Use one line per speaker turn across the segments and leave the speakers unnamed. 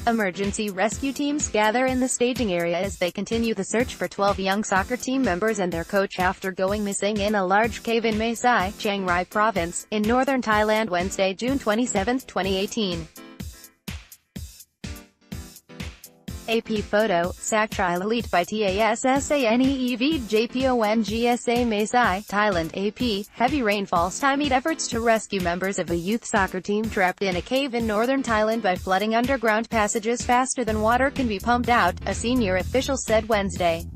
Emergency rescue teams gather in the staging area as they continue the search for 12 young soccer team members and their coach after going missing in a large cave in Mae Sai, Chiang Rai Province, in northern Thailand Wednesday, June 27, 2018. AP photo, Saktrai Elite by TASSANEEV JPONGSA Mae Sai, Thailand. AP, heavy rainfall stymied efforts to rescue members of a youth soccer team trapped in a cave in northern Thailand by flooding underground passages faster than water can be pumped out, a senior official said Wednesday.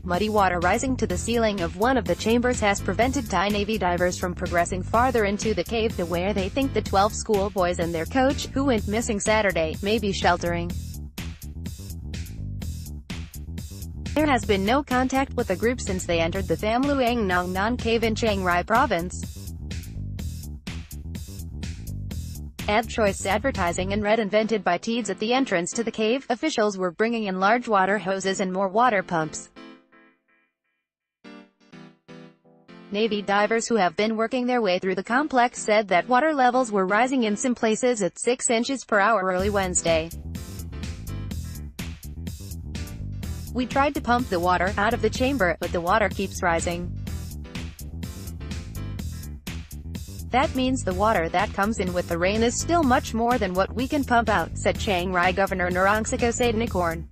Muddy water rising to the ceiling of one of the chambers has prevented Thai Navy divers from progressing farther into the cave to where they think the 12 schoolboys and their coach, who went missing Saturday, may be sheltering. There has been no contact with the group since they entered the Tham Luang Nong Non cave in Chiang Rai Province. Ad choice advertising and red invented by Teeds at the entrance to the cave. Officials were bringing in large water hoses and more water pumps. Navy divers who have been working their way through the complex said that water levels were rising in some places at 6 inches per hour early Wednesday. We tried to pump the water out of the chamber, but the water keeps rising. That means the water that comes in with the rain is still much more than what we can pump out, said Chiang Rai Governor Narongsak Osadnikorn.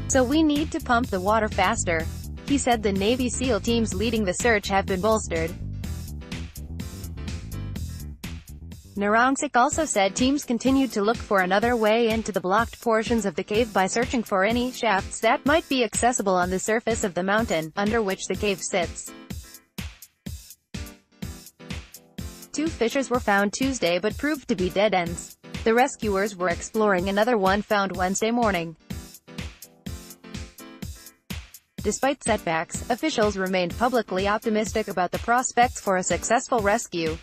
So we need to pump the water faster. He said the Navy SEAL teams leading the search have been bolstered. Narongsak also said teams continued to look for another way into the blocked portions of the cave by searching for any shafts that might be accessible on the surface of the mountain, under which the cave sits. 2 fissures were found Tuesday but proved to be dead ends. The rescuers were exploring another one found Wednesday morning. Despite setbacks, officials remained publicly optimistic about the prospects for a successful rescue.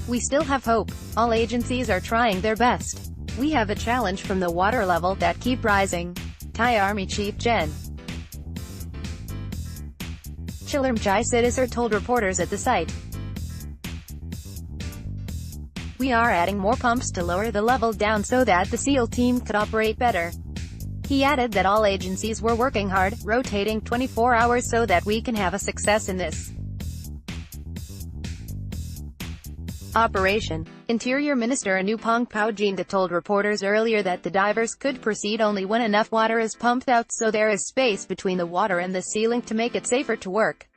We still have hope. All agencies are trying their best. We have a challenge from the water level that keep rising. Thai Army Chief Gen. Chilermchai Siddhasar told reporters at the site. We are adding more pumps to lower the level down so that the SEAL team could operate better. He added that all agencies were working hard, rotating 24 hours so that we can have a success in this operation. Interior Minister Anupong Paujinda told reporters earlier that the divers could proceed only when enough water is pumped out so there is space between the water and the ceiling to make it safer to work.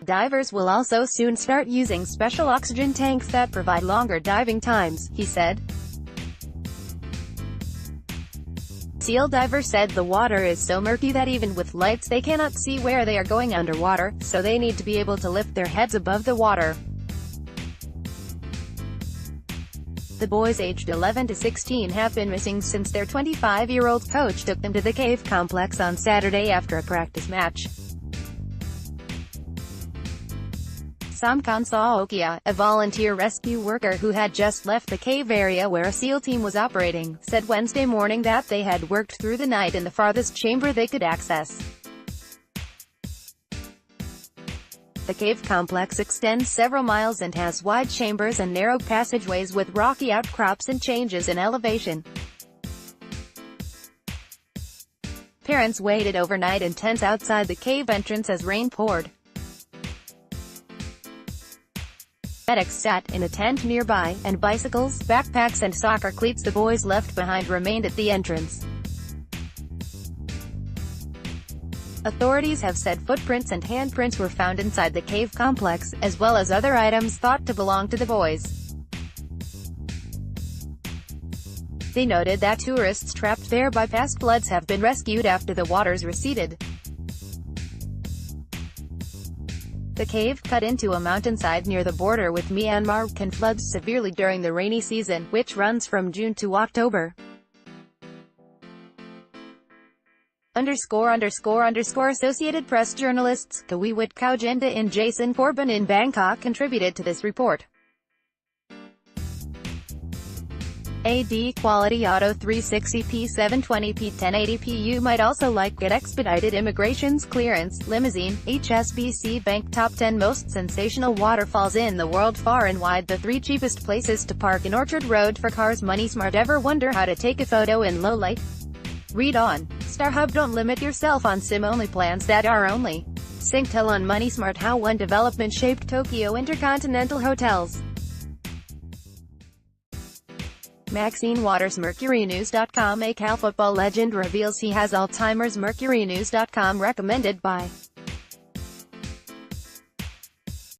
Divers will also soon start using special oxygen tanks that provide longer diving times, he said. SEAL diver said the water is so murky that even with lights they cannot see where they are going underwater, so they need to be able to lift their heads above the water. The boys aged 11 to 16 have been missing since their 25-year-old coach took them to the cave complex on Saturday after a practice match. Samkan Saokia, a volunteer rescue worker who had just left the cave area where a SEAL team was operating, said Wednesday morning that they had worked through the night in the farthest chamber they could access. The cave complex extends several miles and has wide chambers and narrow passageways with rocky outcrops and changes in elevation. Parents waited overnight in tents outside the cave entrance as rain poured. Medics sat in a tent nearby, and bicycles, backpacks and soccer cleats the boys left behind remained at the entrance. Authorities have said footprints and handprints were found inside the cave complex, as well as other items thought to belong to the boys. They noted that tourists trapped there by past floods have been rescued after the waters receded. The cave, cut into a mountainside near the border with Myanmar, can flood severely during the rainy season, which runs from June to October. Associated Press journalists Kawiwit Kaujenda and Jason Corbin in Bangkok contributed to this report. AD Quality Auto 360p 720p 1080p. You might also like it. Expedited immigrations clearance, limousine, HSBC Bank. Top 10 most sensational waterfalls in the world. Far and wide the 3 cheapest places to park in Orchard Road for cars. Money Smart. Ever wonder how to take a photo in low light? Read on StarHub. Don't limit yourself on SIM-only plans that are only synced. Tell on Money Smart how one development shaped Tokyo Intercontinental Hotels. Maxine Waters. MercuryNews.com. A Cal football legend reveals he has Alzheimer's. MercuryNews.com recommended by